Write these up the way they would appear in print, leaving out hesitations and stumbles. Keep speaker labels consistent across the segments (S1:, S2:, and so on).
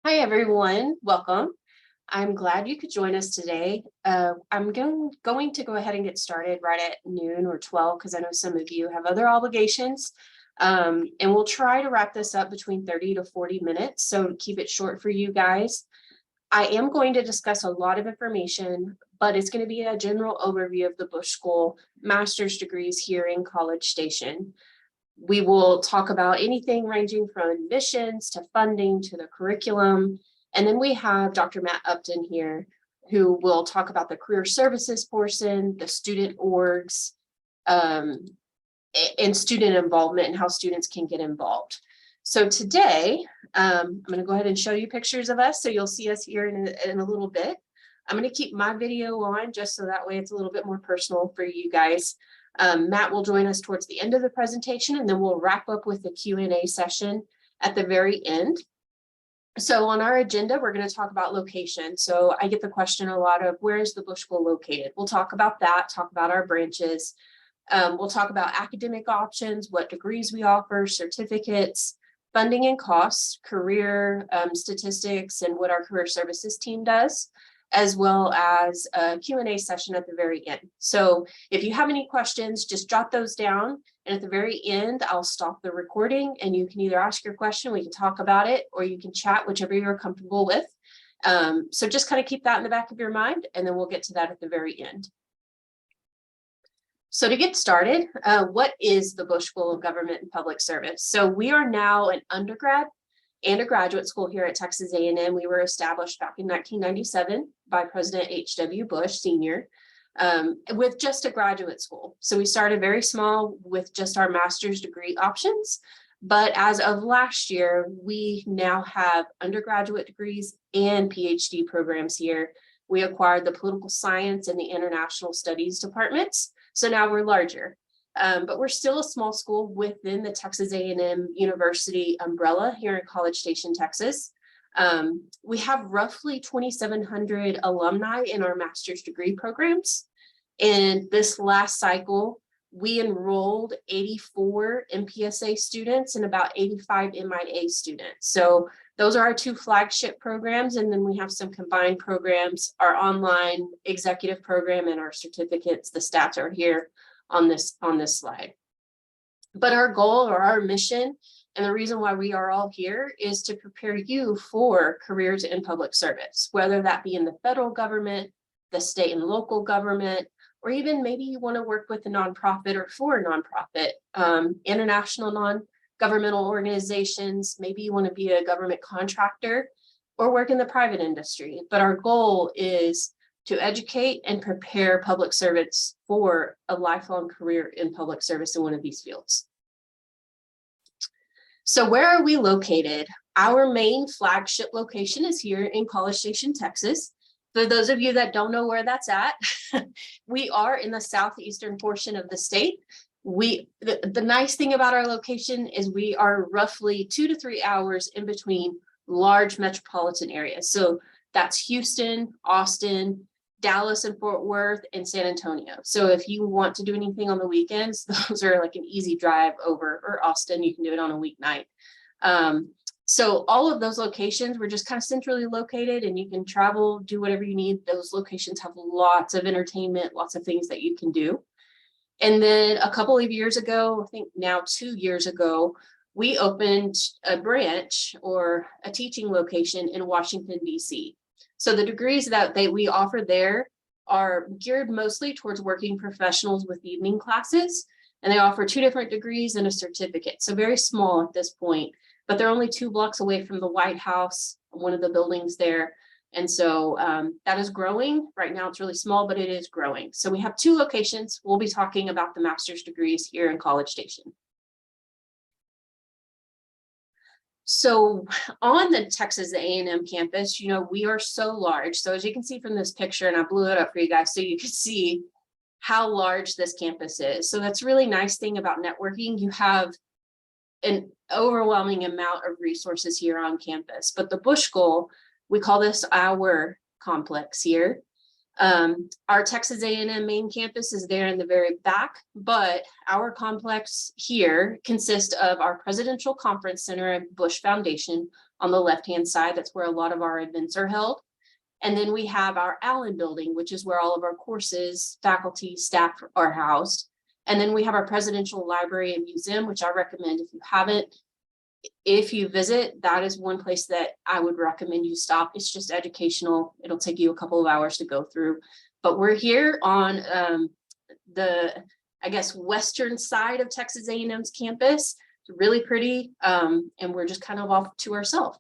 S1: Hi, everyone. Welcome. I'm glad you could join us today. I'm going to go ahead and get started right at noon or 12 because I know some of you have other obligations. And we'll try to wrap this up between 30 to 40 minutes. So to keep it short for you guys, I am going to discuss a lot of information, but it's going to be a general overview of the Bush School master's degrees here in College Station. We will talk about anything ranging from admissions to funding to the curriculum. And then we have Dr. Matt Upton here, who will talk about the career services portion, the student orgs, and student involvement and how students can get involved. So today, I'm going to go ahead and show you pictures of us. So you'll see us here in a little bit. I'm going to keep my video on just so that way it's a little bit more personal for you guys. Matt will join us towards the end of the presentation, and then we'll wrap up with the Q&A session at the very end. So on our agenda, we're going to talk about location. So I get the question a lot of where is the Bush School located? We'll talk about that, talk about our branches. We'll talk about academic options, what degrees we offer, certificates, funding and costs, career statistics, and what our career services team does, as well as a Q&A session at the very end. So if you have any questions, just jot those down. And at the very end, I'll stop the recording and you can either ask your question, we can talk about it, or you can chat, whichever you're comfortable with. So just kind of keep that in the back of your mind, and then we'll get to that at the very end. So to get started, what is the Bush School of Government and Public Service? So we are now an undergrad and a graduate school here at Texas A&M. We were established back in 1997 by President H.W. Bush Sr. With just a graduate school. So we started very small with just our master's degree options. But as of last year, we now have undergraduate degrees and PhD programs here. We acquired the political science and the international studies departments. So now we're larger. But we're still a small school within the Texas A&M University umbrella here in College Station, Texas. We have roughly 2,700 alumni in our master's degree programs. And this last cycle, we enrolled 84 MPSA students and about 85 MIA students. So those are our two flagship programs. And then we have some combined programs, our online executive program and our certificates. The stats are here on this slide. But our goal or our mission and the reason why we are all here is to prepare you for careers in public service, whether that be in the federal government, the state and local government, or even maybe you want to work with a nonprofit or for a nonprofit, international non-governmental organizations. Maybe you want to be a government contractor or work in the private industry. But our goal is to educate and prepare public servants for a lifelong career in public service in one of these fields. So where are we located? Our main flagship location is here in College Station, Texas. For those of you that don't know where that's at, we are in the southeastern portion of the state. The nice thing about our location is we are roughly 2 to 3 hours in between large metropolitan areas. So that's Houston, Austin, Dallas and Fort Worth, and San Antonio. So if you want to do anything on the weekends, those are like an easy drive over, or Austin, you can do it on a weeknight. So all of those locations, we're just kind of centrally located and you can travel, do whatever you need. Those locations have lots of entertainment, lots of things that you can do. And then a couple of years ago, I think now 2 years ago, we opened a branch or a teaching location in Washington, D.C. So the degrees that we offer there are geared mostly towards working professionals with evening classes. And they offer 2 different degrees and a certificate. So very small at this point, but they're only 2 blocks away from the White House, one of the buildings there. And so that is growing. Right now it's really small, but it is growing. So we have 2 locations. We'll be talking about the master's degrees here in College Station. So on the Texas A&M campus, you know, we are so large. So as you can see from this picture, and I blew it up for you guys so you can see how large this campus is. So that's really nice thing about networking. You have an overwhelming amount of resources here on campus. But the Bush School, we call this our complex here. Our Texas A&M main campus is there in the very back, but our complex here consists of our Presidential Conference Center and Bush Foundation on the left-hand side. That's where a lot of our events are held. And then we have our Allen building, which is where all of our courses, faculty, staff are housed. And then we have our Presidential Library and Museum, which I recommend if you haven't. If you visit, that is one place that I would recommend you stop. It's just educational. It'll take you a couple of hours to go through. But we're here on the, I guess, western side of Texas A&M's campus. It's really pretty, and we're just kind of off to ourselves.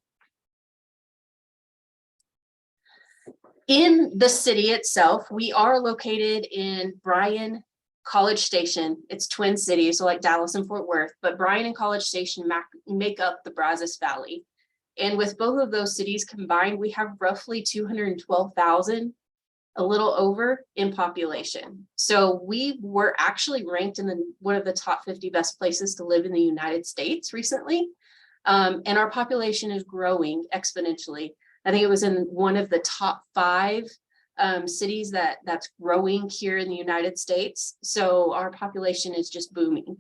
S1: In the city itself, we are located in Bryan, College Station. It's twin cities, so like Dallas and Fort Worth, but Bryan and College Station make up the Brazos Valley. And with both of those cities combined, we have roughly 212,000, a little over, in population. So we were actually ranked in one of the top 50 best places to live in the United States recently. And our population is growing exponentially. I think it was in one of the top 5 cities that's growing here in the United States. So our population is just booming.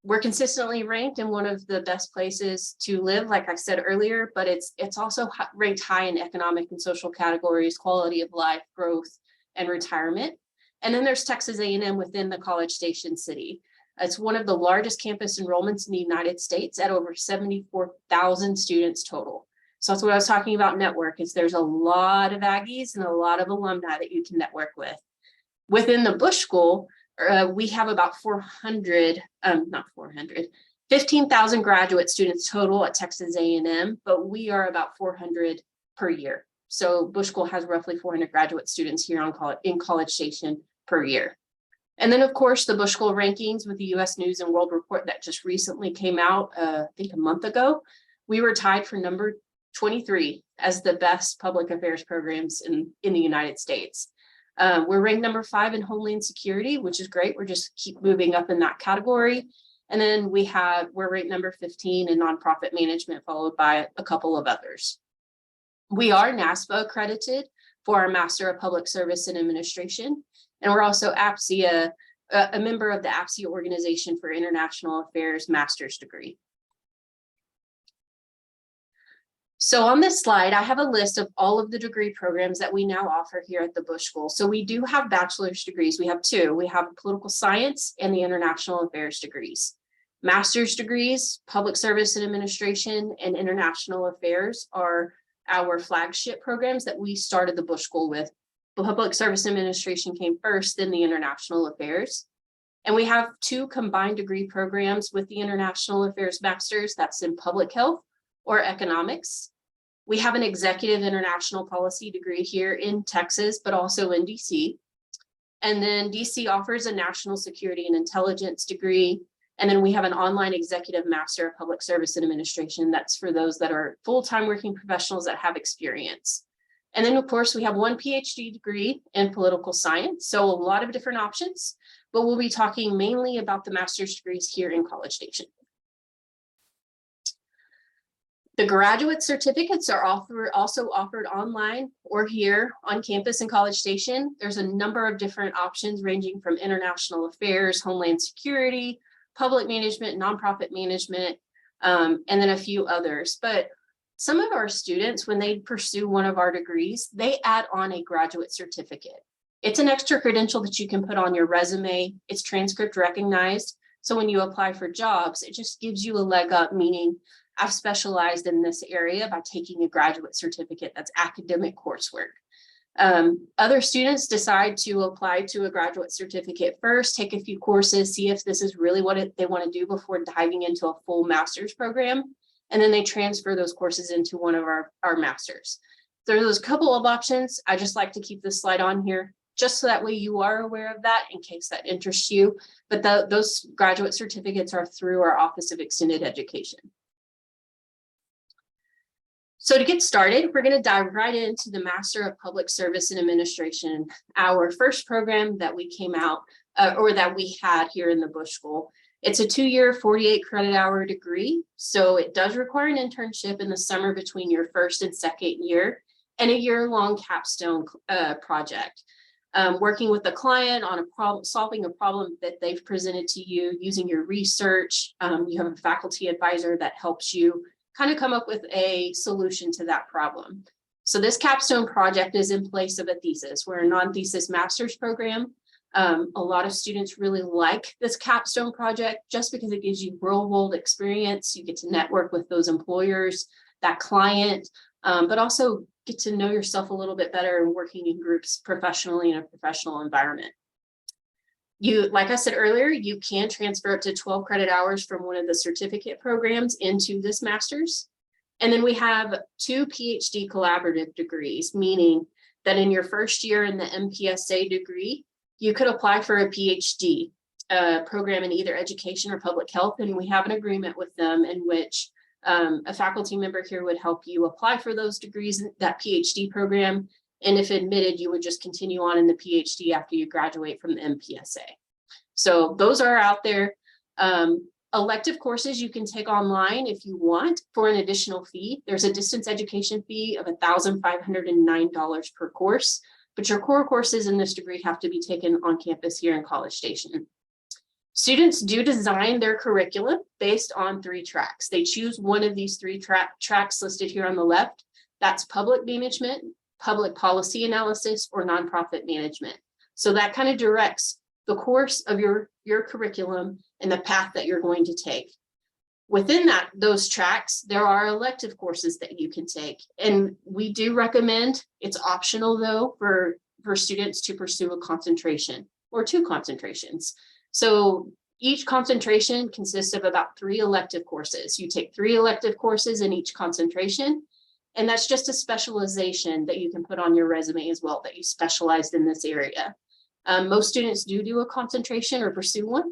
S1: We're consistently ranked in one of the best places to live, like I said earlier, but it's also ranked high in economic and social categories, quality of life, growth, and retirement. And then there's Texas A&M within the College Station city. It's one of the largest campus enrollments in the United States at over 74,000 students total. So that's what I was talking about network, is there's a lot of Aggies and a lot of alumni that you can network with. Within the Bush School, we have about 15,000 graduate students total at Texas A&M, but we are about 400 per year. So Bush School has roughly 400 graduate students here in College Station per year. And then, of course, the Bush School rankings with the U.S. News and World Report that just recently came out, I think a month ago, we were tied for number 23 as the best public affairs programs in the United States. We're ranked number 5 in Homeland Security, which is great. We're just keep moving up in that category. And then we're ranked number 15 in nonprofit management, followed by a couple of others. We are NASPA accredited for our Master of Public Service and Administration. And we're also APSIA, a member of the APSIA Organization for International Affairs master's degree. So on this slide, I have a list of all of the degree programs that we now offer here at the Bush School. So we do have bachelor's degrees. We have 2. We have political science and the international affairs degrees. Master's degrees, public service and administration, and international affairs are our flagship programs that we started the Bush School with. Public service administration came first, then the international affairs. And we have 2 combined degree programs with the international affairs master's, that's in public health or economics. We have an executive international policy degree here in Texas, but also in DC. And then DC offers a national security and intelligence degree. And then we have an online executive master of public service and administration. That's for those that are full-time working professionals that have experience. And then, of course, we have 1 PhD degree in political science. So a lot of different options, but we'll be talking mainly about the master's degrees here in College Station. The graduate certificates are also offered online or here on campus in College Station. There's a number of different options ranging from international affairs, homeland security, public management, nonprofit management, and then a few others. But some of our students, when they pursue one of our degrees, they add on a graduate certificate. It's an extra credential that you can put on your resume. It's transcript recognized. So when you apply for jobs, it just gives you a leg up, meaning I've specialized in this area by taking a graduate certificate. That's academic coursework. Other students decide to apply to a graduate certificate first, take a few courses, see if this is really what they want to do before diving into a full master's program. And then they transfer those courses into one of our masters. There's a couple of options. I just like to keep this slide on here just so that way you are aware of that in case that interests you. But those graduate certificates are through our Office of Extended Education. So to get started, we're going to dive right into the Master of Public Service and Administration, our first program that we came out or that we had here in the Bush School. It's a 2-year, 48 credit hour degree. So it does require an internship in the summer between your first and second year. and a year-long capstone project. Working with the client on a problem, solving a problem that they've presented to you using your research. You have a faculty advisor that helps you kind of come up with a solution to that problem. So this capstone project is in place of a thesis. We're a non-thesis master's program. A lot of students really like this capstone project just because it gives you real-world experience. You get to network with those employers, that client, but also get to know yourself a little bit better and working in groups professionally in a professional environment. Like I said earlier, you can transfer up to 12 credit hours from one of the certificate programs into this master's. And then we have 2 PhD collaborative degrees, meaning that in your first year in the MPSA degree, you could apply for a PhD program in either education or public health. And we have an agreement with them in which a faculty member here would help you apply for those degrees, that PhD program. And if admitted, you would just continue on in the PhD after you graduate from the MPSA. So those are out there. Elective courses you can take online if you want for an additional fee. There's a distance education fee of $1,509 per course, but your core courses in this degree have to be taken on campus here in College Station. Students do design their curriculum based on 3 tracks. They choose one of these 3 tracks listed here on the left. That's public management, public policy analysis, or nonprofit management. So that kind of directs the course of your curriculum and the path that you're going to take. Within those tracks, there are elective courses that you can take. And we do recommend, it's optional though, for students to pursue a concentration or 2 concentrations. So each concentration consists of about 3 elective courses. You take 3 elective courses in each concentration, and that's just a specialization that you can put on your resume as well, that you specialized in this area. Most students do a concentration or pursue one,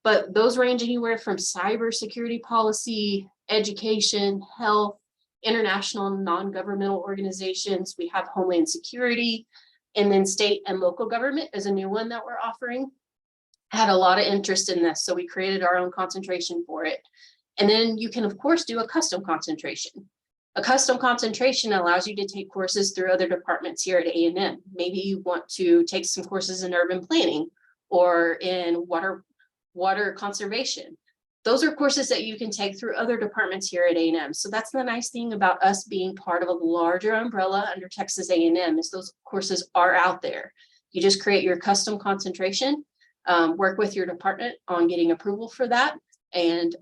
S1: but those range anywhere from cybersecurity policy, education, health, international non-governmental organizations. We have Homeland Security, and then state and local government is a new one that we're offering. Had a lot of interest in this, so we created our own concentration for it. And then you can, of course, do a custom concentration. A custom concentration allows you to take courses through other departments here at A&M. Maybe you want to take some courses in urban planning or in water conservation. Those are courses that you can take through other departments here at A&M. So that's the nice thing about us being part of a larger umbrella under Texas A&M, is those courses are out there. You just create your custom concentration, work with your department on getting approval for that, and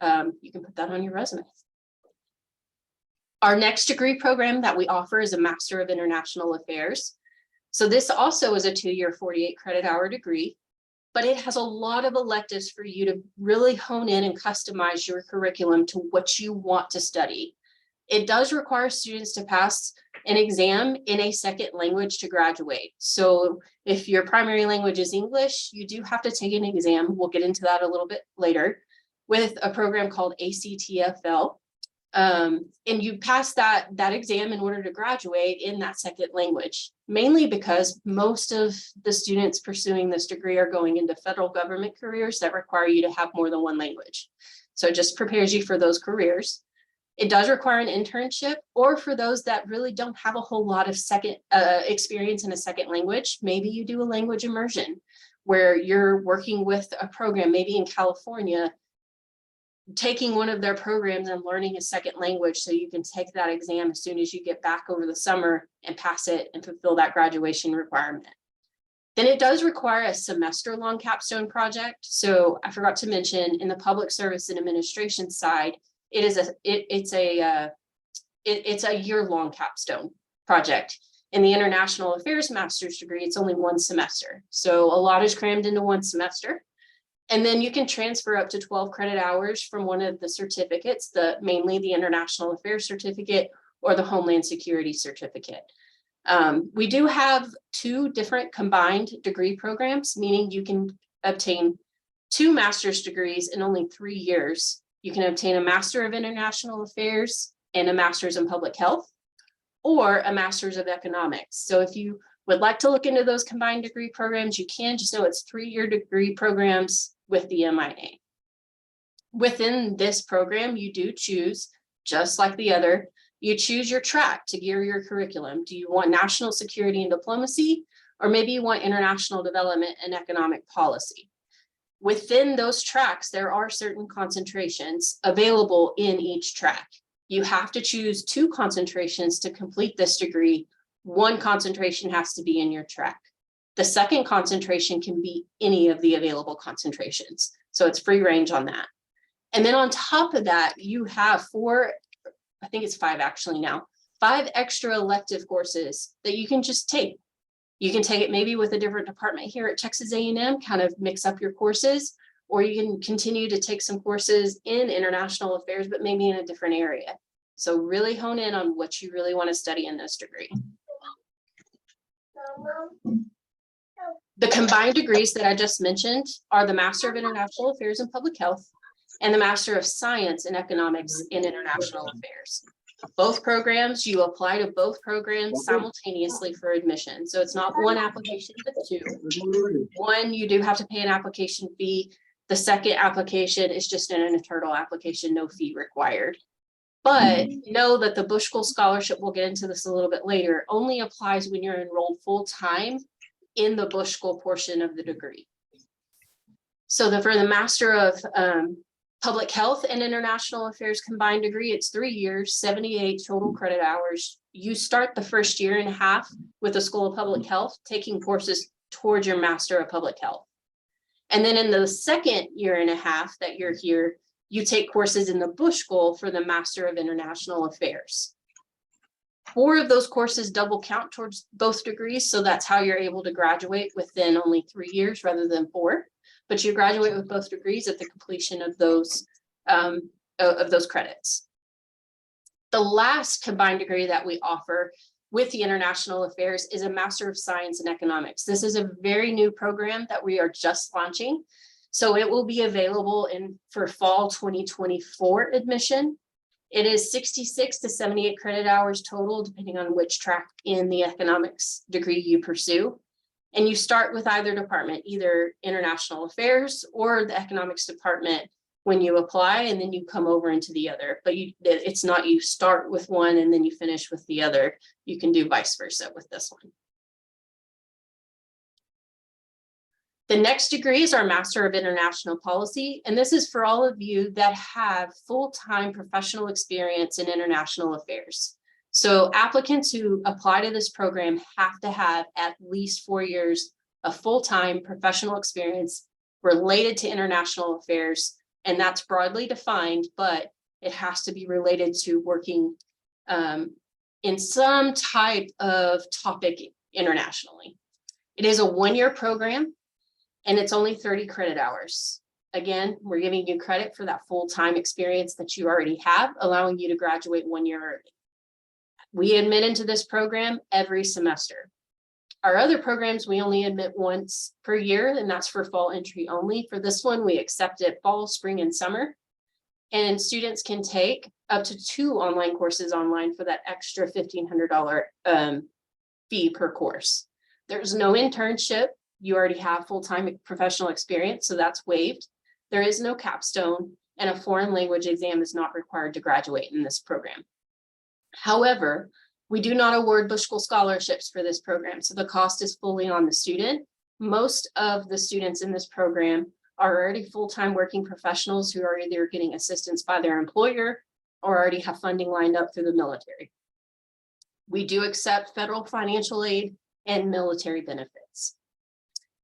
S1: you can put that on your resume. Our next degree program that we offer is a Master of International Affairs. So this also is a 2-year 48 credit hour degree, but it has a lot of electives for you to really hone in and customize your curriculum to what you want to study. It does require students to pass an exam in a second language to graduate. So if your primary language is English, you do have to take an exam. We'll get into that a little bit later with a program called ACTFL. And you pass that exam in order to graduate in that second language, mainly because most of the students pursuing this degree are going into federal government careers that require you to have more than one language. So it just prepares you for those careers. It does require an internship, or for those that really don't have a whole lot of experience in a second language, maybe you do a language immersion where you're working with a program, maybe in California, taking one of their programs and learning a second language so you can take that exam as soon as you get back over the summer and pass it and fulfill that graduation requirement. Then it does require a semester-long capstone project. So I forgot to mention, in the public service and administration side, it's a year-long capstone project. In the international affairs master's degree, it's only 1 semester. So a lot is crammed into 1 semester. And then you can transfer up to 12 credit hours from one of the certificates, mainly the International Affairs Certificate or the Homeland Security Certificate. We do have 2 different combined degree programs, meaning you can obtain 2 master's degrees in only 3 years. You can obtain a Master of International Affairs and a Master's in Public Health, or a Master's of Economics. So if you would like to look into those combined degree programs, you can. Just know it's 3-year degree programs with the MIA. Within this program, you do choose just like the other. You choose your track to gear your curriculum. Do you want national security and diplomacy, or maybe you want international development and economic policy? Within those tracks, there are certain concentrations available in each track. You have to choose 2 concentrations to complete this degree. 1 concentration has to be in your track. The second concentration can be any of the available concentrations. So it's free range on that. And then on top of that, you have 4, I think it's 5 actually now, 5 extra elective courses that you can just take. You can take it maybe with a different department here at Texas A&M, kind of mix up your courses, or you can continue to take some courses in international affairs, but maybe in a different area. So really hone in on what you really want to study in this degree. The combined degrees that I just mentioned are the Master of International Affairs and Public Health and the Master of Science in Economics in International Affairs. Both programs, you apply to both programs simultaneously for admission. So it's not one application, but 2. One, you do have to pay an application fee. The second application is just an internal application, no fee required. But know that the Bush School Scholarship, we'll get into this a little bit later, only applies when you're enrolled full-time in the Bush School portion of the degree. So for the Master of Public Health and International Affairs combined degree, it's 3 years, 78 total credit hours. You start the first year and a half with the School of Public Health, taking courses towards your Master of Public Health. And then in the second year and a half that you're here, you take courses in the Bush School for the Master of International Affairs. 4 of those courses double count towards both degrees, so that's how you're able to graduate within only 3 years rather than 4. But you graduate with both degrees at the completion of those credits. The last combined degree that we offer with the International Affairs is a Master of Science in Economics. This is a very new program that we are just launching. So it will be available for fall 2024 admission. It is 66 to 78 credit hours total, depending on which track in the economics degree you pursue. And you start with either department, either International Affairs or the Economics department when you apply, and then you come over into the other. But it's not you start with one and then you finish with the other. You can do vice versa with this one. The next degree is our Master of International Policy, and this is for all of you that have full-time professional experience in international affairs. So applicants who apply to this program have to have at least 4 years of full-time professional experience related to international affairs, and that's broadly defined, but it has to be related to working in some type of topic internationally. It is a 1-year program, and it's only 30 credit hours. Again, we're giving you credit for that full-time experience that you already have, allowing you to graduate 1 year early. We admit into this program every semester. Our other programs, we only admit once per year, and that's for fall entry only. For this one, we accept it fall, spring, and summer. And students can take up to 2 online courses online for that extra $1,500 fee per course. There's no internship. You already have full-time professional experience, so that's waived. There is no capstone, and a foreign language exam is not required to graduate in this program. However, we do not award Bush School scholarships for this program, so the cost is fully on the student. Most of the students in this program are already full-time working professionals who are either getting assistance by their employer or already have funding lined up through the military. We do accept federal financial aid and military benefits.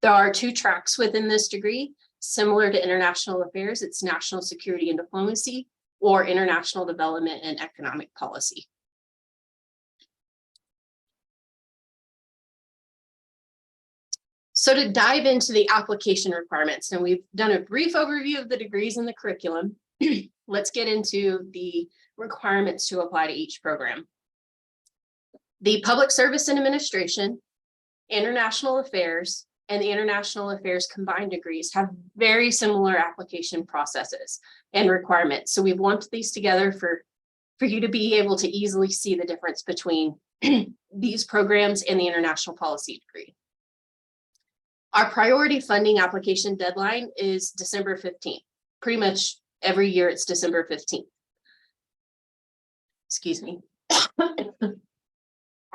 S1: There are 2 tracks within this degree, similar to international affairs. It's national security and diplomacy, or international development and economic policy. So to dive into the application requirements, and we've done a brief overview of the degrees and the curriculum, let's get into the requirements to apply to each program. The Public Service and Administration, International Affairs, and the International Affairs combined degrees have very similar application processes and requirements. So we've lumped these together for you to be able to easily see the difference between these programs and the international policy degree. Our priority funding application deadline is December 15th. Pretty much every year it's December 15th. excuse me.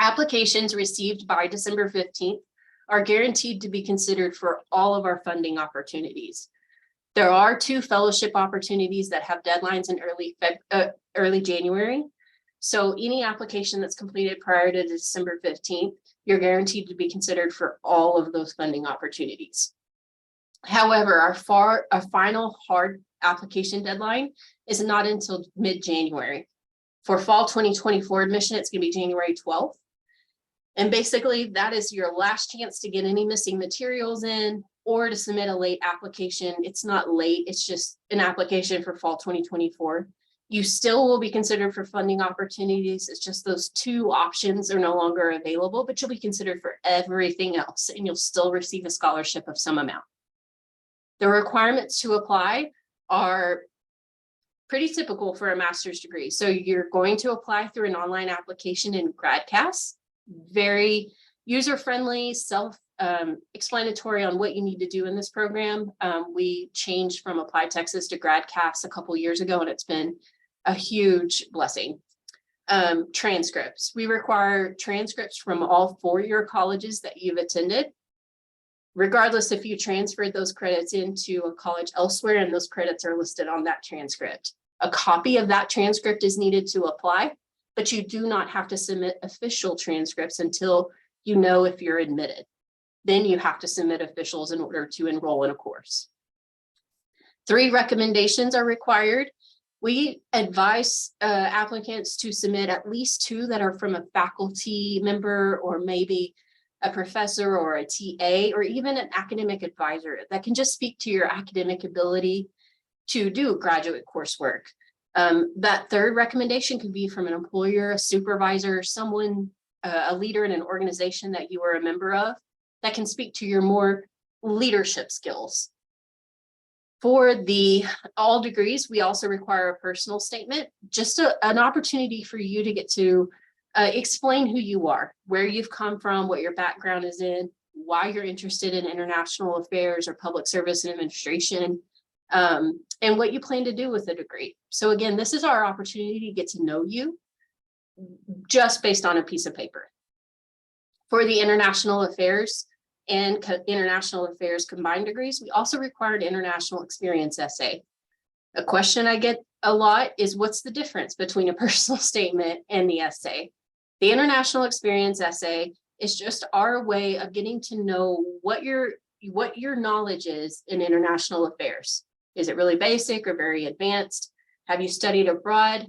S1: Applications received by December 15th are guaranteed to be considered for all of our funding opportunities. There are 2 fellowship opportunities that have deadlines in early January. So any application that's completed prior to December 15th, you're guaranteed to be considered for all of those funding opportunities. However, our final hard application deadline is not until mid-January. For fall 2024 admission, it's going to be January 12th. And basically, that is your last chance to get any missing materials in or to submit a late application. It's not late, it's just an application for fall 2024. You still will be considered for funding opportunities. It's just those 2 options are no longer available, but you'll be considered for everything else and you'll still receive a scholarship of some amount. The requirements to apply are pretty typical for a master's degree. So you're going to apply through an online application in GradCast, very user-friendly, self-explanatory on what you need to do in this program. We changed from Apply Texas to GradCast a couple years ago, and it's been a huge blessing. Transcripts. We require transcripts from all 4-year colleges that you've attended, regardless if you transferred those credits into a college elsewhere, and those credits are listed on that transcript. A copy of that transcript is needed to apply, but you do not have to submit official transcripts until you know if you're admitted. Then you have to submit officials in order to enroll in a course. 3 recommendations are required. We advise applicants to submit at least 2 that are from a faculty member or maybe a professor or a TA or even an academic advisor that can just speak to your academic ability to do graduate coursework. That 3rd recommendation could be from an employer, a supervisor, someone, a leader in an organization that you are a member of that can speak to your more leadership skills. For all degrees, we also require a personal statement, just an opportunity for you to get to explain who you are, where you've come from, what your background is in, why you're interested in international affairs or public service and administration, and what you plan to do with the degree. So again, this is our opportunity to get to know you just based on a piece of paper. For the international affairs and international affairs combined degrees, we also require an international experience essay. A question I get a lot is, what's the difference between a personal statement and the essay? The international experience essay is just our way of getting to know what your knowledge is in international affairs. Is it really basic or very advanced? Have you studied abroad?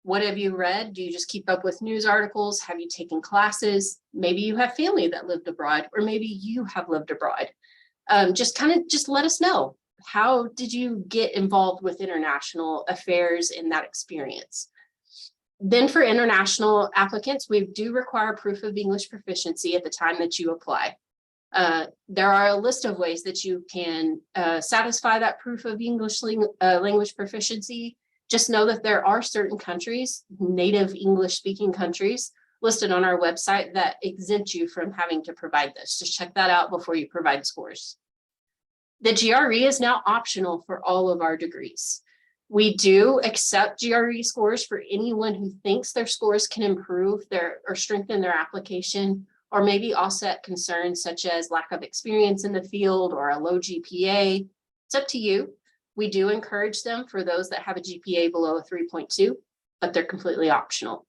S1: What have you read? Do you just keep up with news articles? Have you taken classes? Maybe you have family that lived abroad, or maybe you have lived abroad. Just let us know. How did you get involved with international affairs in that experience? Then for international applicants, we do require proof of English proficiency at the time that you apply. There are a list of ways that you can satisfy that proof of English language proficiency. Just know that there are certain countries, native English speaking countries, listed on our website that exempt you from having to provide this. Just check that out before you provide scores. The GRE is now optional for all of our degrees. We do accept GRE scores for anyone who thinks their scores can improve or strengthen their application, or maybe offset concerns such as lack of experience in the field or a low GPA. It's up to you. We do encourage them for those that have a GPA below a 3.2, but they're completely optional.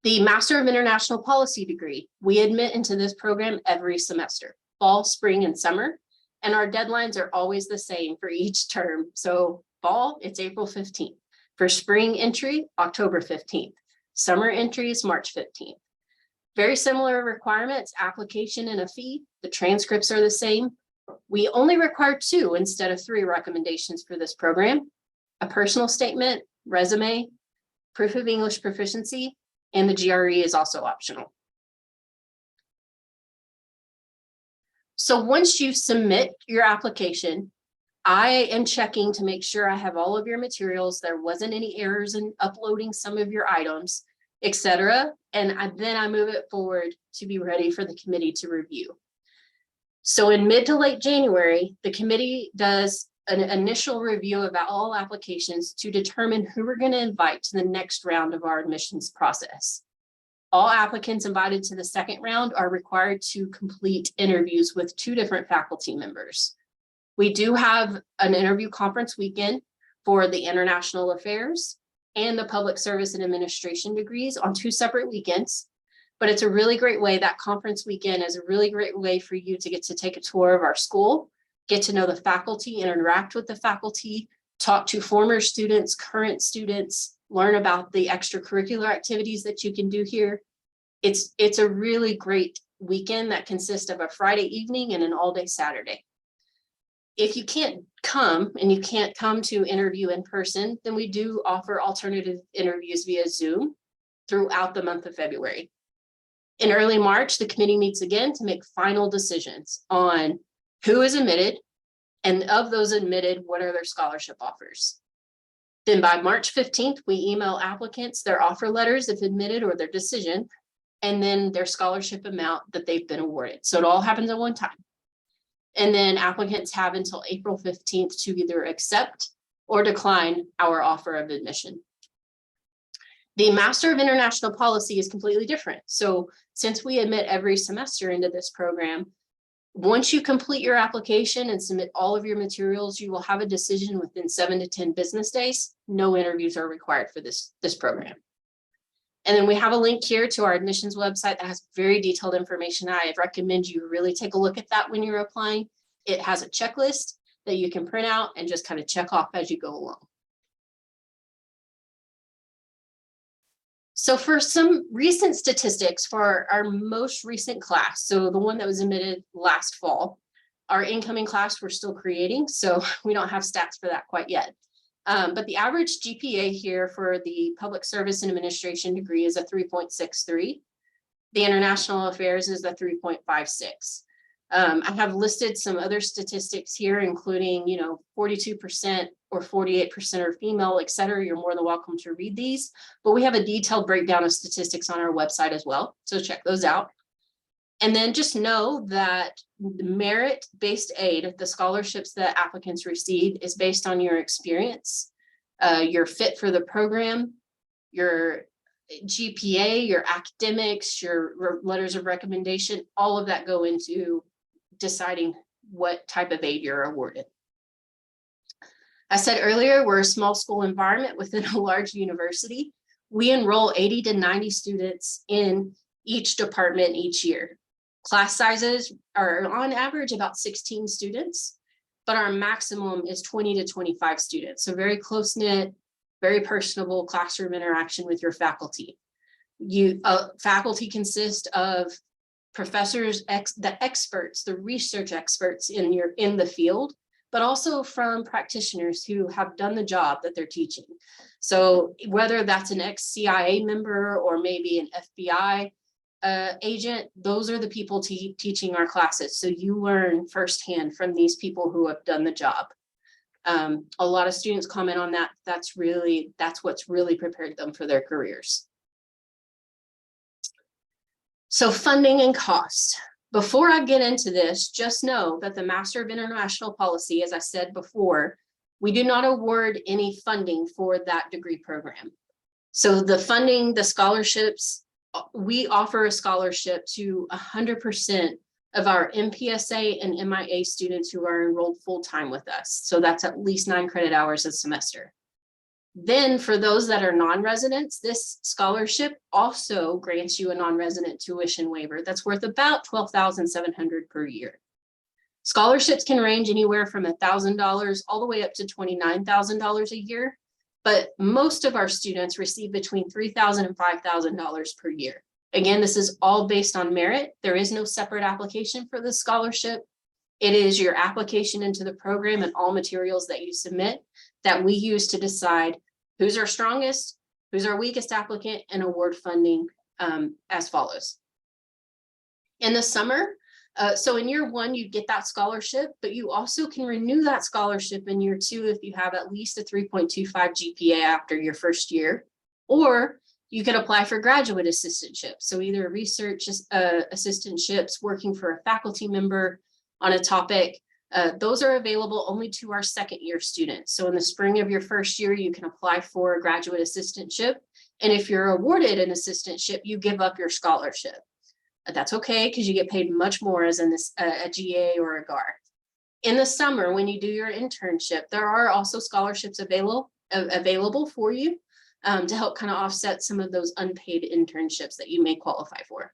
S1: The Master of International Policy degree, we admit into this program every semester, fall, spring, and summer, and our deadlines are always the same for each term. So fall, it's April 15th. For spring entry, October 15th. Summer entries, March 15th. Very similar requirements, application and a fee. The transcripts are the same. We only require 2 instead of 3 recommendations for this program: a personal statement, resume, proof of English proficiency, and the GRE is also optional. So once you submit your application, I am checking to make sure I have all of your materials. There wasn't any errors in uploading some of your items, etc. And then I move it forward to be ready for the committee to review. So in mid to late January, the committee does an initial review of all applications to determine who we're going to invite to the next round of our admissions process. All applicants invited to the second round are required to complete interviews with 2 different faculty members. We do have an interview conference weekend for the international affairs and the public service and administration degrees on 2 separate weekends. But it's a really great way, that conference weekend is a really great way for you to get to take a tour of our school, get to know the faculty, interact with the faculty, talk to former students, current students, learn about the extracurricular activities that you can do here. It's a really great weekend that consists of a Friday evening and an all-day Saturday. If you can't come and you can't come to interview in person, then we do offer alternative interviews via Zoom throughout the month of February. In early March, the committee meets again to make final decisions on who is admitted, and of those admitted, what are their scholarship offers. Then by March 15th, we email applicants their offer letters if admitted or their decision, and then their scholarship amount that they've been awarded. So it all happens at one time. And then applicants have until April 15th to either accept or decline our offer of admission. The Master of International Policy is completely different. So since we admit every semester into this program, once you complete your application and submit all of your materials, you will have a decision within 7 to 10 business days. No interviews are required for this program. And then we have a link here to our admissions website that has very detailed information. I recommend you really take a look at that when you're applying. It has a checklist that you can print out and just kind of check off as you go along. So for some recent statistics for our most recent class, so the one that was admitted last fall, our incoming class we're still creating, so we don't have stats for that quite yet. But the average GPA here for the public service and administration degree is a 3.63. The international affairs is a 3.56. I have listed some other statistics here, including, 42% or 48% are female, et cetera. You're more than welcome to read these, but we have a detailed breakdown of statistics on our website as well. So check those out. And then just know that the merit-based aid, the scholarships that applicants receive, is based on your experience, your fit for the program, your GPA, your academics, your letters of recommendation, all of that go into deciding what type of aid you're awarded. I said earlier, we're a small school environment within a large university. We enroll 80 to 90 students in each department each year. Class sizes are on average about 16 students, but our maximum is 20 to 25 students. So very close-knit, very personable classroom interaction with your faculty. Faculty consist of professors, the experts, the research experts in the field, but also from practitioners who have done the job that they're teaching. So whether that's an ex-CIA member or maybe an FBI agent, those are the people teaching our classes. So you learn firsthand from these people who have done the job. A lot of students comment on that. That's what's really prepared them for their careers. So funding and costs. Before I get into this, just know that the Master of International Policy, as I said before, we do not award any funding for that degree program. So the funding, the scholarships, we offer a scholarship to 100% of our MPSA and MIA students who are enrolled full-time with us. So that's at least 9 credit hours a semester. Then for those that are non-residents, this scholarship also grants you a non-resident tuition waiver that's worth about $12,700 per year. Scholarships can range anywhere from $1,000 all the way up to $29,000 a year, but most of our students receive between $3,000 and $5,000 per year. Again, this is all based on merit. There is no separate application for this scholarship. It is your application into the program and all materials that you submit that we use to decide who's our strongest, who's our weakest applicant, and award funding as follows. In the summer, so in year 1, you get that scholarship, but you also can renew that scholarship in year 2 if you have at least a 3.25 GPA after your first year, or you can apply for graduate assistantships. So either research assistantships, working for a faculty member on a topic, Those are available only to our second year students. So in the spring of your first year, you can apply for a graduate assistantship. And if you're awarded an assistantship, you give up your scholarship. That's okay, because you get paid much more as a GA or a GAR. In the summer, when you do your internship, there are also scholarships available for you to help kind of offset some of those unpaid internships that you may qualify for.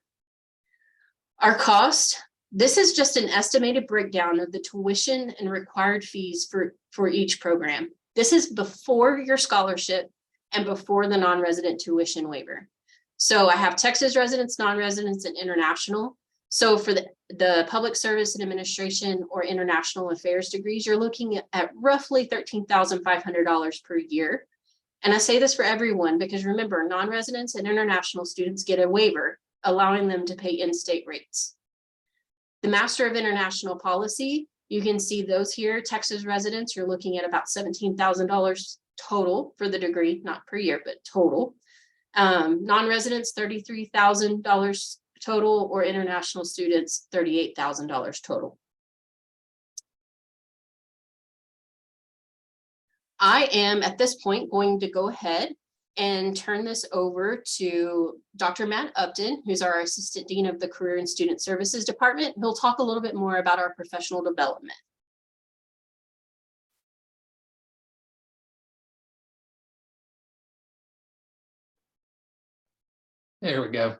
S1: Our cost, this is just an estimated breakdown of the tuition and required fees for each program. This is before your scholarship and before the non-resident tuition waiver. So I have Texas residents, non-residents, and international. So for the public service and administration or international affairs degrees, you're looking at roughly $13,500 per year. And I say this for everyone because remember, non-residents and international students get a waiver, allowing them to pay in-state rates. The Master of International Policy, you can see those here. Texas residents, you're looking at about $17,000 total for the degree, not per year, but total. Non-residents, $33,000 total, or international students, $38,000 total. I am at this point going to go ahead and turn this over to Dr. Matt Upton, who's our Assistant Dean of the Career and Student Services Department. He'll talk a little bit more about our professional development.
S2: There we go.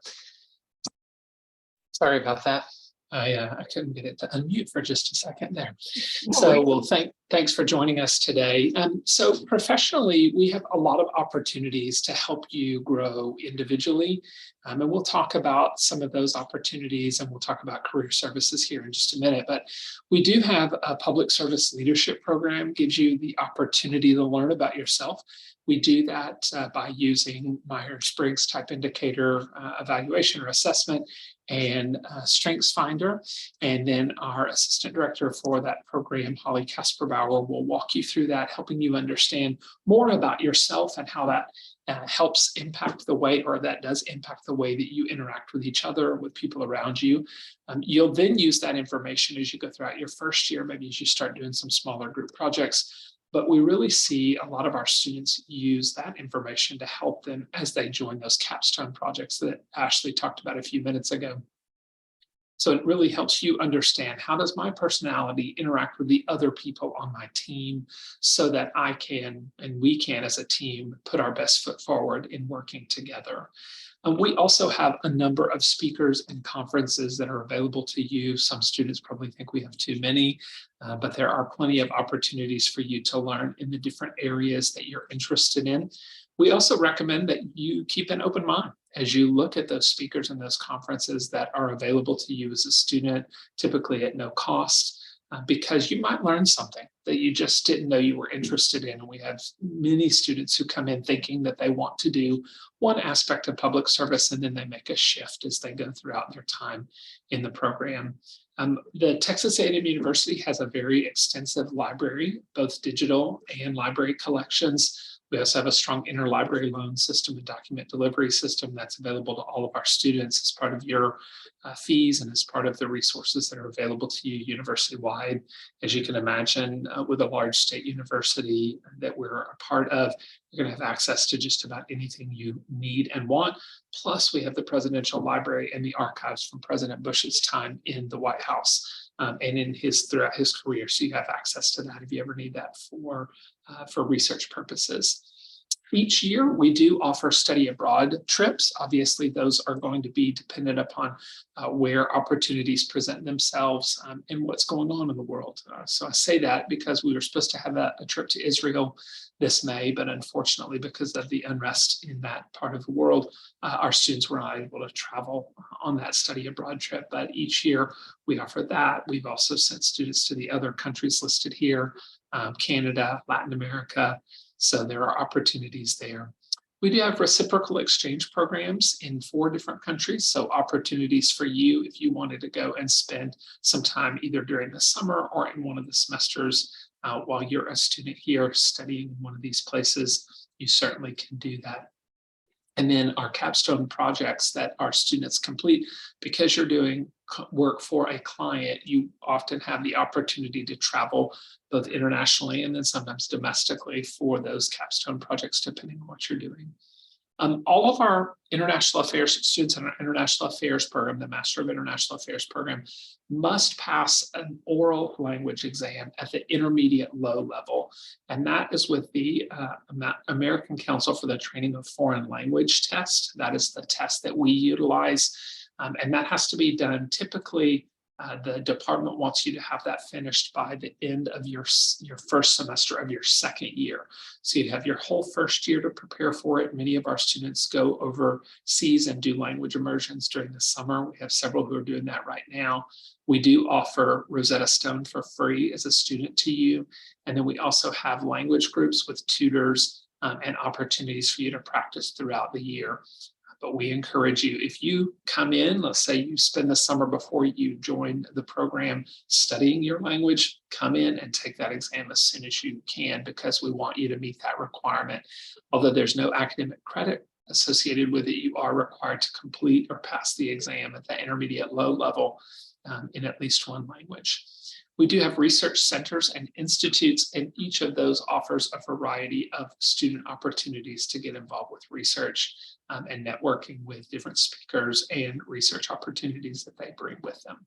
S2: Sorry about that. I couldn't get it to unmute for just a second there. So, well, thanks for joining us today. So professionally, we have a lot of opportunities to help you grow individually. And we'll talk about some of those opportunities, and we'll talk about career services here in just a minute. But we do have a public service leadership program, gives you the opportunity to learn about yourself. We do that by using Myers-Briggs type indicator evaluation or assessment and Strengths Finder. And then our assistant director for that program, Holly Kasperbauer, will walk you through that, helping you understand more about yourself and how that helps impact the way, or that does impact the way that you interact with each other, with people around you. You'll then use that information as you go throughout your first year, maybe as you start doing some smaller group projects. But we really see a lot of our students use that information to help them as they join those capstone projects that Ashley talked about a few minutes ago. So it really helps you understand, how does my personality interact with the other people on my team, so that I can, and we can as a team, put our best foot forward in working together. We also have a number of speakers and conferences that are available to you. Some students probably think we have too many, but there are plenty of opportunities for you to learn in the different areas that you're interested in. We also recommend that you keep an open mind as you look at those speakers and those conferences that are available to you as a student, typically at no cost, because you might learn something that you just didn't know you were interested in. And we have many students who come in thinking that they want to do one aspect of public service, and then they make a shift as they go throughout their time in the program. The Texas A&M University has a very extensive library, both digital and library collections. We also have a strong interlibrary loan system and document delivery system that's available to all of our students as part of your fees and as part of the resources that are available to you university-wide. As you can imagine, with a large state university that we're a part of, you're going to have access to just about anything you need and want. Plus, we have the Presidential Library and the archives from President Bush's time in the White House and in throughout his career. So you have access to that if you ever need that for research purposes. Each year, we do offer study abroad trips. Obviously, those are going to be dependent upon where opportunities present themselves and what's going on in the world. So I say that because we were supposed to have a trip to Israel this May, but unfortunately, because of the unrest in that part of the world, our students were not able to travel on that study abroad trip. But each year, we offer that. We've also sent students to the other countries listed here, Canada, Latin America. So there are opportunities there. We do have reciprocal exchange programs in 4 different countries. So opportunities for you if you wanted to go and spend some time either during the summer or in one of the semesters while you're a student here studying in one of these places, you certainly can do that. And then our capstone projects that our students complete, because you're doing work for a client, you often have the opportunity to travel both internationally and then sometimes domestically for those capstone projects, depending on what you're doing. All of our international affairs students in our international affairs program, the Master of International Affairs program, must pass an oral language exam at the intermediate low level. And that is with the American Council for the Training of Foreign Language test. That is the test that we utilize. And that has to be done typically. The department wants you to have that finished by the end of your first semester of your second year. So you have your whole first year to prepare for it. Many of our students go overseas and do language immersions during the summer. We have several who are doing that right now. We do offer Rosetta Stone for free as a student to you. And then we also have language groups with tutors and opportunities for you to practice throughout the year. But we encourage you, if you come in, let's say you spend the summer before you join the program studying your language, come in and take that exam as soon as you can, because we want you to meet that requirement. Although there's no academic credit associated with it, you are required to complete or pass the exam at the intermediate low level in at least one language. We do have research centers and institutes, and each of those offers a variety of student opportunities to get involved with research and networking with different speakers and research opportunities that they bring with them.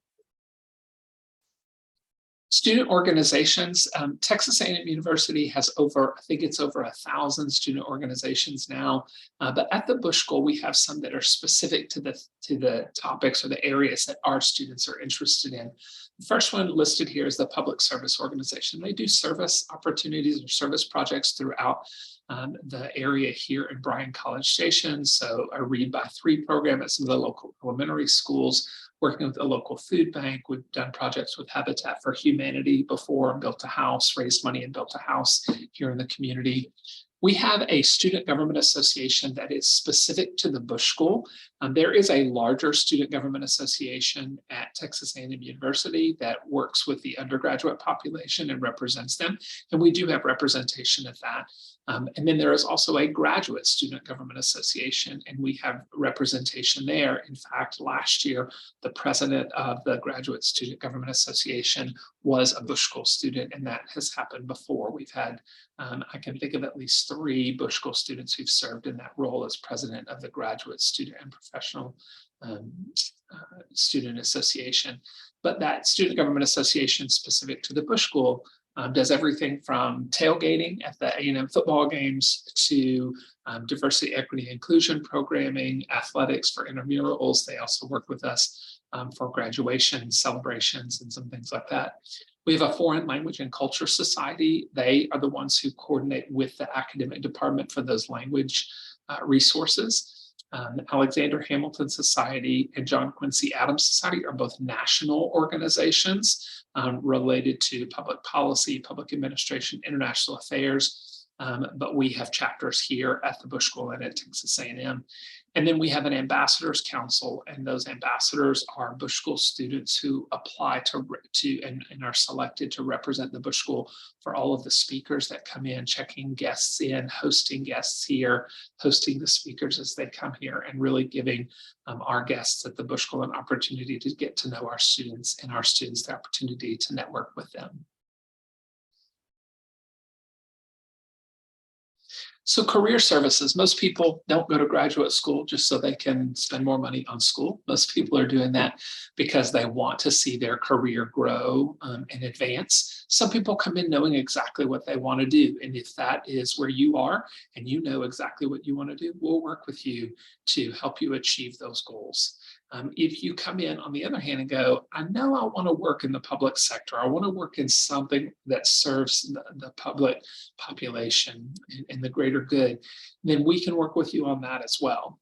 S2: Student organizations, Texas A&M University has over, I think it's over 1,000 student organizations now, but at the Bush School, we have some that are specific to the topics or the areas that our students are interested in. The first one listed here is the Public Service Organization. They do service opportunities or service projects throughout the area here in Bryan College Station. So a Read by 3 program at some of the local elementary schools, working with a local food bank. We've done projects with Habitat for Humanity before, built a house, raised money and built a house here in the community. We have a student government association that is specific to the Bush School. There is a larger student government association at Texas A&M University that works with the undergraduate population and represents them. And we do have representation of that. And then there is also a graduate student government association, and we have representation there. In fact, last year, the president of the Graduate Student Government Association was a Bush School student, and that has happened before. We've had, I can think of at least 3 Bush School students who've served in that role as president of the Graduate Student and Professional Student Association. But that Student Government Association specific to the Bush School does everything from tailgating at the A&M football games to diversity, equity, inclusion programming, athletics for intramurals. They also work with us for graduation celebrations and some things like that. We have a Foreign Language and Culture Society. They are the ones who coordinate with the academic department for those language resources. Alexander Hamilton Society and John Quincy Adams Society are both national organizations related to public policy, public administration, international affairs, but we have chapters here at the Bush School and at Texas A&M. And then we have an ambassadors council, and those ambassadors are Bush School students who apply and are selected to represent the Bush School for all of the speakers that come in, checking guests in, hosting guests here, hosting the speakers as they come here, and really giving our guests at the Bush School an opportunity to get to know our students, and our students the opportunity to network with them. So career services, most people don't go to graduate school just so they can spend more money on school. Most people are doing that because they want to see their career grow and advance. Some people come in knowing exactly what they want to do. And if that is where you are and you know exactly what you want to do, we'll work with you to help you achieve those goals. If you come in, on the other hand, and go, I know I want to work in the public sector. I want to work in something that serves the public population and the greater good, then we can work with you on that as well.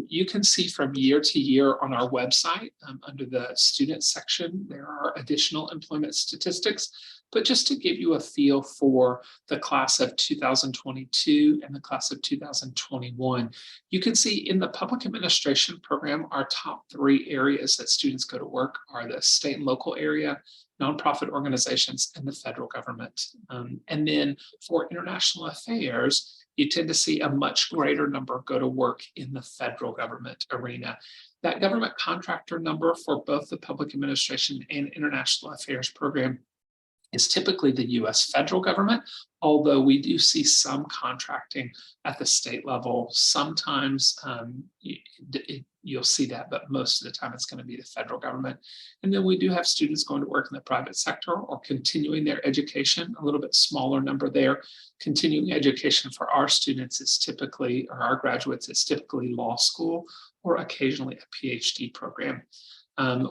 S2: You can see from year to year on our website, under the student section, there are additional employment statistics. But just to give you a feel for the class of 2022 and the class of 2021, you can see in the public administration program, our top 3 areas that students go to work are the state and local area, nonprofit organizations, and the federal government. And then for international affairs, you tend to see a much greater number go to work in the federal government arena. That government contractor number for both the public administration and international affairs program is typically the US federal government, although we do see some contracting at the state level. Sometimes you'll see that, but most of the time it's going to be the federal government. And then we do have students going to work in the private sector or continuing their education, a little bit smaller number there. Continuing education for our students is typically, or our graduates, is typically law school or occasionally a PhD program.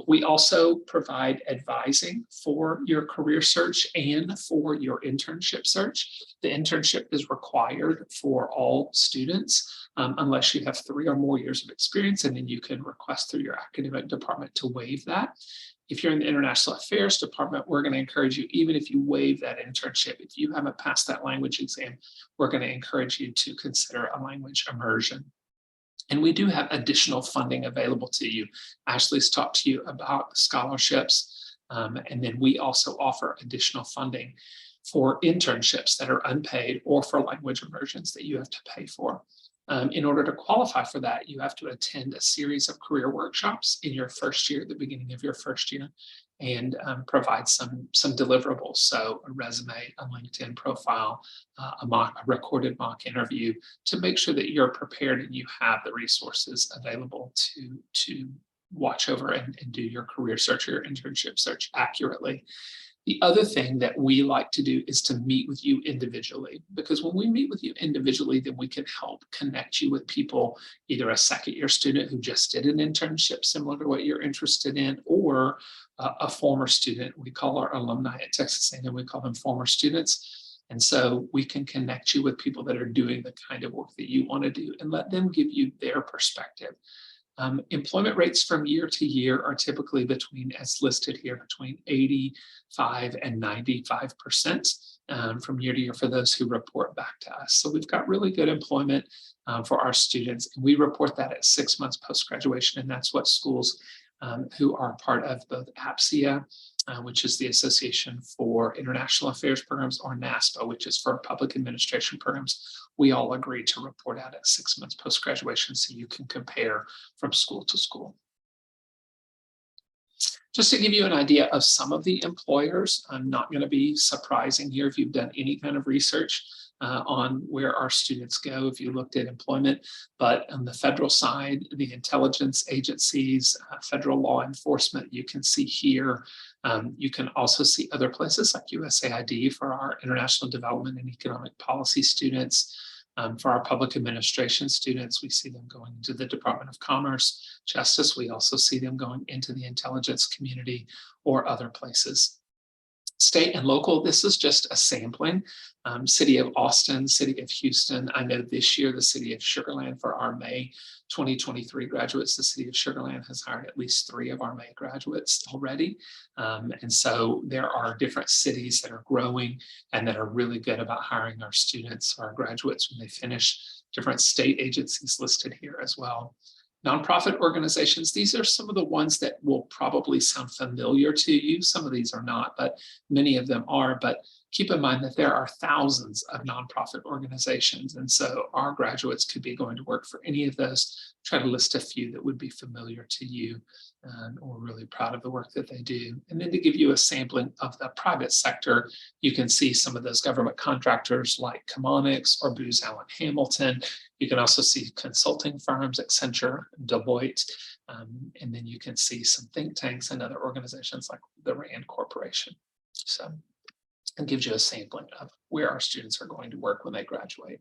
S2: We also provide advising for your career search and for your internship search. The internship is required for all students unless you have 3 or more years of experience, and then you can request through your academic department to waive that. If you're in the International Affairs Department, we're going to encourage you, even if you waive that internship, if you haven't passed that language exam, we're going to encourage you to consider a language immersion. And we do have additional funding available to you. Ashley's talked to you about scholarships, and then we also offer additional funding for internships that are unpaid or for language immersions that you have to pay for. In order to qualify for that, you have to attend a series of career workshops in your first year, at the beginning of your first year, and provide some deliverables. So a resume, a LinkedIn profile, a recorded mock interview to make sure that you're prepared and you have the resources available to watch over and do your career search or your internship search accurately. The other thing that we like to do is to meet with you individually, because when we meet with you individually, then we can help connect you with people, either a second-year student who just did an internship similar to what you're interested in, or a former student. We call our alumni at Texas A&M, we call them former students. And so we can connect you with people that are doing the kind of work that you want to do and let them give you their perspective. Employment rates from year to year are typically between, as listed here, between 85 and 95% from year to year for those who report back to us. So we've got really good employment for our students, and we report that at 6 months post-graduation, and that's what schools who are part of both APSIA, which is the Association for International Affairs Programs, or NASPA, which is for Public Administration Programs, we all agree to report out at 6 months post-graduation so you can compare from school to school. Just to give you an idea of some of the employers, I'm not going to be surprising here if you've done any kind of research on where our students go if you looked at employment, but on the federal side, the intelligence agencies, federal law enforcement, you can see here. You can also see other places like USAID for our international development and economic policy students. For our public administration students, we see them going into the Department of Commerce, Justice. We also see them going into the intelligence community or other places. State and local, this is just a sampling. City of Austin, City of Houston. I know this year the City of Sugar Land, for our May 2023 graduates, the City of Sugar Land has hired at least 3 of our May graduates already. And so there are different cities that are growing and that are really good about hiring our students, our graduates when they finish. Different state agencies listed here as well. Nonprofit organizations, these are some of the ones that will probably sound familiar to you. Some of these are not, but many of them are. But keep in mind that there are thousands of nonprofit organizations. And so our graduates could be going to work for any of those. Try to list a few that would be familiar to you or really proud of the work that they do. And then to give you a sampling of the private sector, you can see some of those government contractors like Chemonics or Booz Allen Hamilton. You can also see consulting firms, Accenture, Deloitte, and then you can see some think tanks and other organizations like the RAND Corporation. So it gives you a sampling of where our students are going to work when they graduate.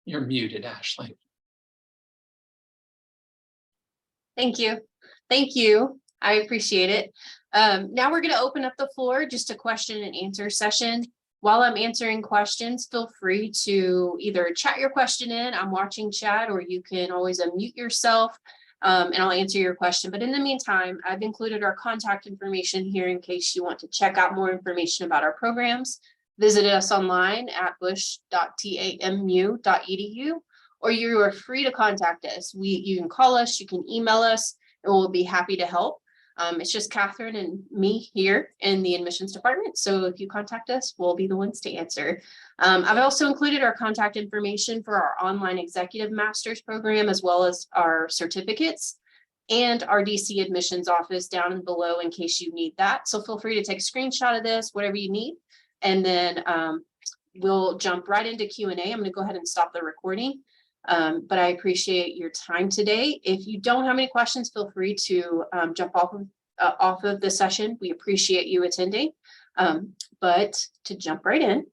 S2: You're muted, Ashley.
S1: Thank you. Thank you. I appreciate it. Now we're going to open up the floor, just a question and answer session. While I'm answering questions, feel free to either chat your question in, I'm watching chat, or you can always unmute yourself and I'll answer your question. But in the meantime, I've included our contact information here in case you want to check out more information about our programs. Visit us online at bush.tamu.edu, or you are free to contact us. You can call us, you can email us, and we'll be happy to help. It's just Catherine and me here in the admissions department. So if you contact us, we'll be the ones to answer. I've also included our contact information for our online executive master's program, as well as our certificates and our DC admissions office down below in case you need that. So feel free to take a screenshot of this, whatever you need. And then we'll jump right into Q&A. I'm going to go ahead and stop the recording. But I appreciate your time today. If you don't have any questions, feel free to jump off of the session. We appreciate you attending. But to jump right in,